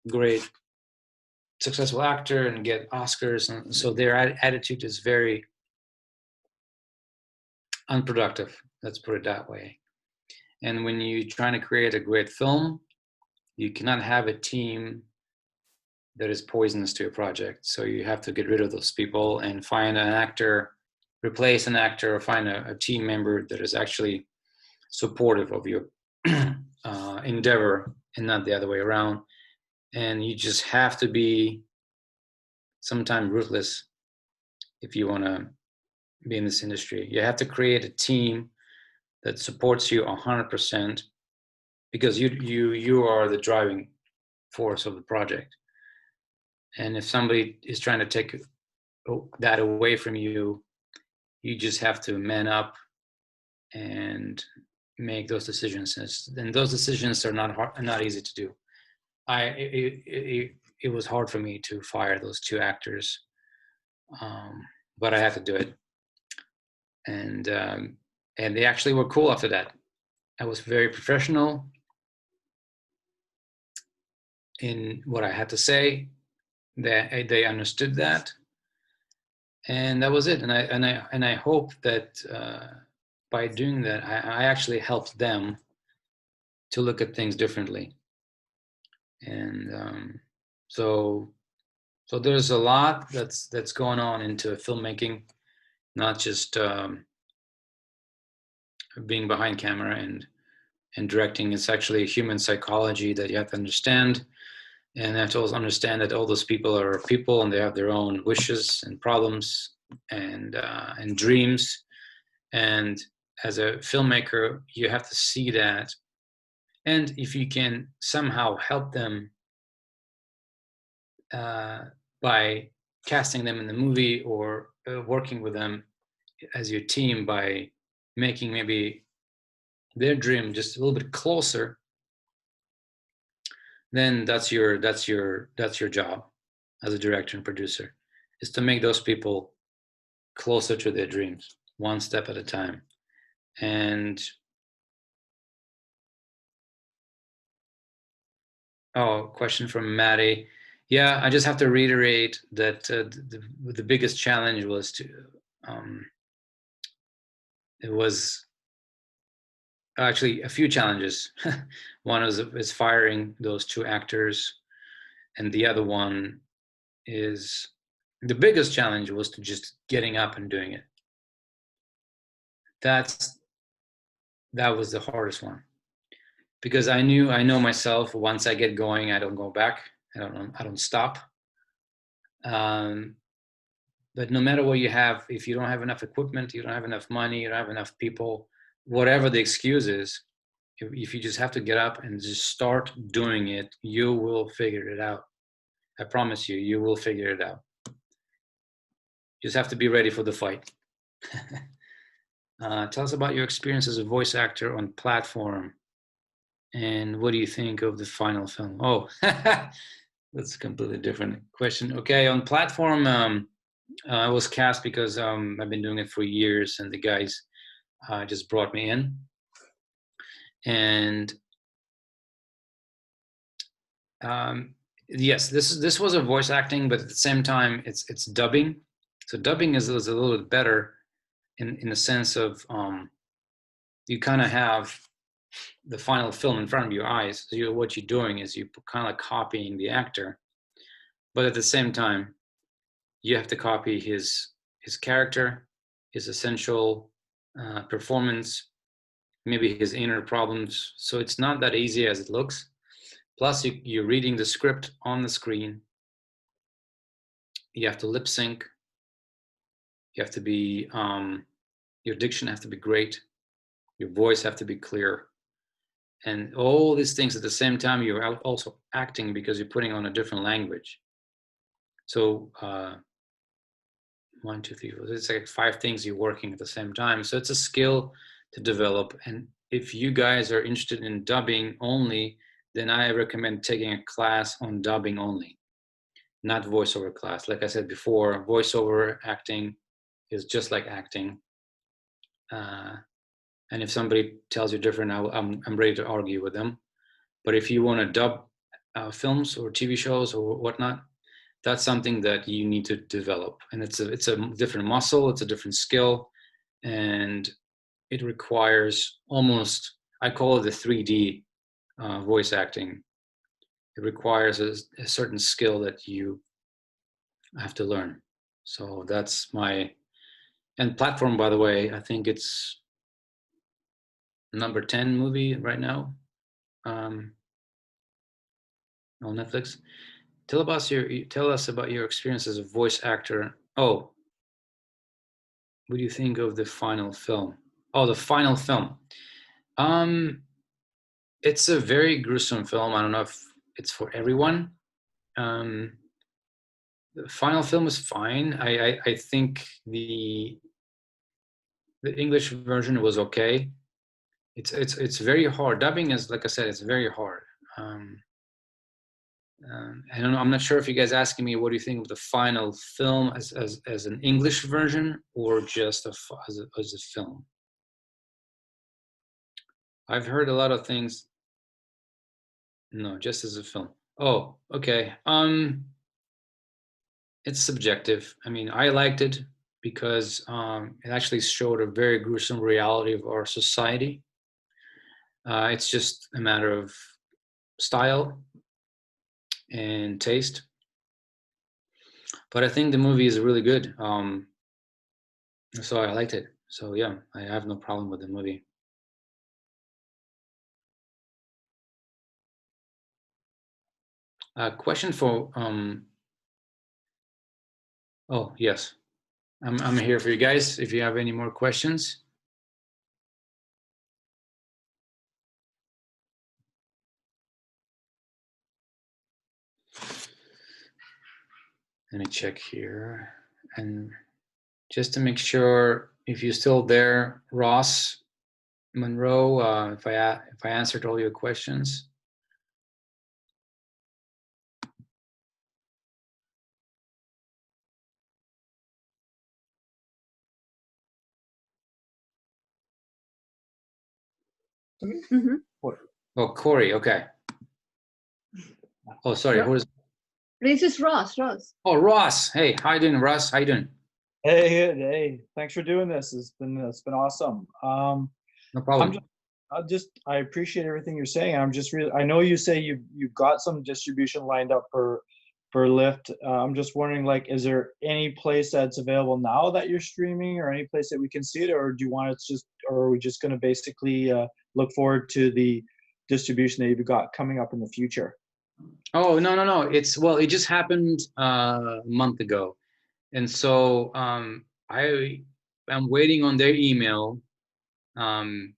A: great successful actor and get Oscars, and so their attitude is very unproductive. Let's put it that way. And when you're trying to create a great film, you cannot have a team that is poisonous to your project. So you have to get rid of those people and find an actor, replace an actor, or find a team member that is actually supportive of your endeavor, and not the other way around. And you just have to be sometimes ruthless if you want to be in this industry. You have to create a team that supports you 100%, because you are the driving force of the project. And if somebody is trying to take that away from you, you just have to man up and make those decisions. And those decisions are not easy to do. It was hard for me to fire those 2 actors, but I had to do it. And they actually were cool after that. I was very professional in what I had to say. They understood that, and that was it. And I hope that by doing that, I actually helped them to look at things differently. And so there's a lot that's going on into filmmaking, not just being behind camera and directing. It's actually human psychology that you have to understand. And you have to also understand that all those people are people, and they have their own wishes and problems and dreams. And as a filmmaker, you have to see that. And if you can somehow help them by casting them in the movie or working with them as your team by making maybe their dream just a little bit closer, then that's your job as a director and producer, is to make those people closer to their dreams, one step at a time. And question from Maddie. Yeah, I just have to reiterate that the biggest challenge was it was actually a few challenges. One is firing those 2 actors, and the other one is the biggest challenge was to just getting up and doing it. That was the hardest one, because I know myself, once I get going, I don't go back. I don't stop. But no matter what you have, if you don't have enough equipment, you don't have enough money, you don't have enough people, whatever the excuse is, if you just have to get up and just start doing it, you will figure it out. I promise you, you will figure it out. You just have to be ready for the fight. Tell us about your experience as a voice actor on platform, and what do you think of the final film? Oh, that's a completely different question. Okay, on platform, I was cast because I've been doing it for years, and the guys just brought me in. And yes, this was a voice acting, but at the same time, it's dubbing. So dubbing is a little bit better in the sense of you kind of have the final film in front of your eyes. So what you're doing is you kind of copying the actor, but at the same time, you have to copy his character, his essential performance, maybe his inner problems. So it's not that easy as it looks. Plus, you're reading the script on the screen. You have to lip sync. You have to be, your diction has to be great. Your voice have to be clear. And all these things at the same time, you're also acting because you're putting on a different language. So 1, 2, 3, 4, it's like 5 things you're working at the same time. So it's a skill to develop. And if you guys are interested in dubbing only, then I recommend taking a class on dubbing only, not voiceover class. Like I said before, voiceover acting is just like acting. And if somebody tells you different, I'm ready to argue with them. But if you want to dub films or TV shows or whatnot, that's something that you need to develop. And it's a different muscle, it's a different skill, and it requires almost, I call it the 3D voice acting. It requires a certain skill that you have to learn. So that's and platform, by the way, I think it's number 10 movie right now on Netflix. Tell us about your experience as a voice actor. Oh, what do you think of the final film? Oh, the final film. It's a very gruesome film. I don't know if it's for everyone. The final film is fine. I think the English version was okay. It's very hard. Dubbing is, like I said, it's very hard. I don't know. I'm not sure if you guys asking me what do you think of the final film as an English version or just as a film. I've heard a lot of things. No, just as a film. Oh, okay. It's subjective. I mean, I liked it because it actually showed a very gruesome reality of our society. It's just a matter of style and taste. But I think the movie is really good. So I liked it. So yeah, I have no problem with the movie. Question for oh yes, I'm here for you guys if you have any more questions. Let me check here. And just to make sure, if you're still there, Ross Monroe, if I answered all your questions. Oh, Corey, okay. Oh, sorry, who's?
H: This is Ross.
A: Oh, Ross. Hey, how you doing, Ross? How you doing?
I: Hey, thanks for doing this. It's been awesome.
A: No problem.
I: I appreciate everything you're saying. I know you say you've got some distribution lined up for Lyft. I'm just wondering, like, is there any place that's available now that you're streaming, or any place that we can see it, or do you want it or are we just going to basically look forward to the distribution that you've got coming up in the future?
A: Oh, no. It just happened a month ago. And so I'm waiting on their email to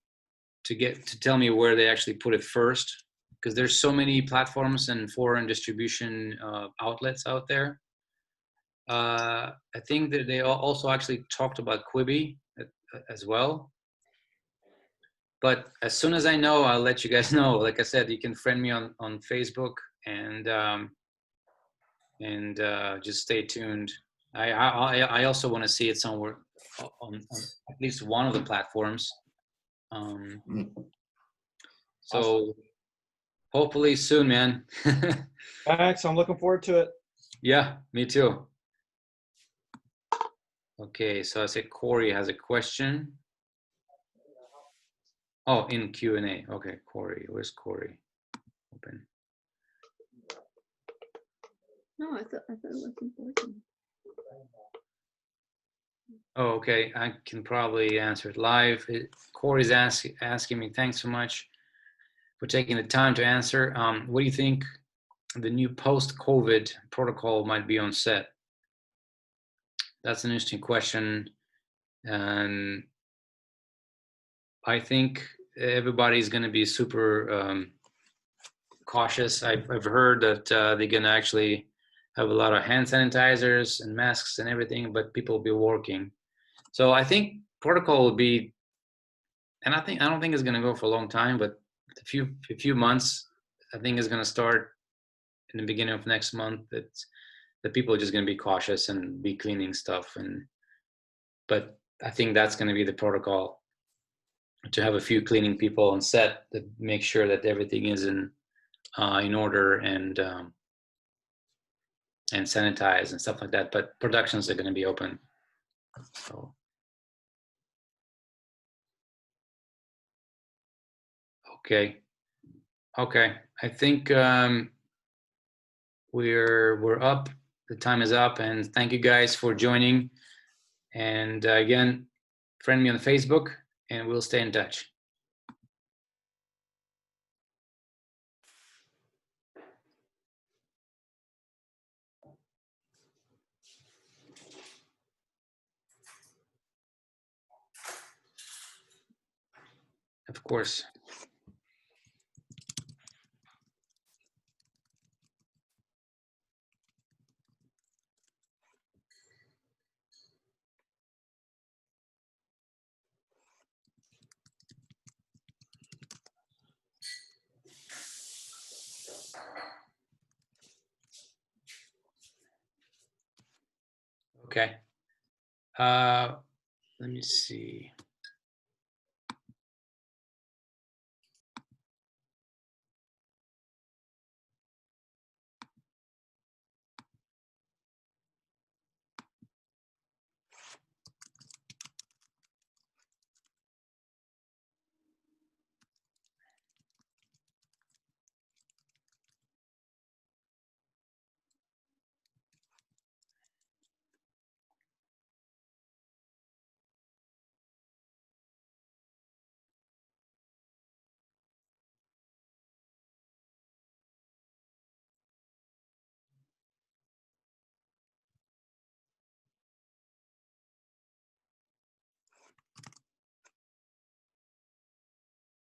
A: tell me where they actually put it first, because there's so many platforms and foreign distribution outlets out there. I think that they also actually talked about Quibi as well. But as soon as I know, I'll let you guys know. Like I said, you can friend me on Facebook and just stay tuned. I also want to see it somewhere on at least one of the platforms. So hopefully soon, man.
I: Thanks. I'm looking forward to it.
A: Yeah, me too. Okay, so I said Corey has a question. Oh, in Q&A. Okay, Corey. Where's Corey? Open.
H: No, I thought it was important.
A: Oh, okay. I can probably answer it live. Corey's asking me, thanks so much for taking the time to answer. What do you think the new post-COVID protocol might be on set? That's an interesting question. I think everybody's going to be super cautious. I've heard that they're going to actually have a lot of hand sanitizers and masks and everything, but people will be working. So I think protocol will be, and I don't think it's going to go for a long time, but a few months. I think it's going to start in the beginning of next month. That people are just going to be cautious and be cleaning stuff. But I think that's going to be the protocol, to have a few cleaning people on set that make sure that everything is in order and sanitized and stuff like that. But productions are going to be open. So. Okay. I think we're up. The time is up, and thank you guys for joining. And again, friend me on Facebook, and we'll stay in touch. Of course. Okay. Let me see.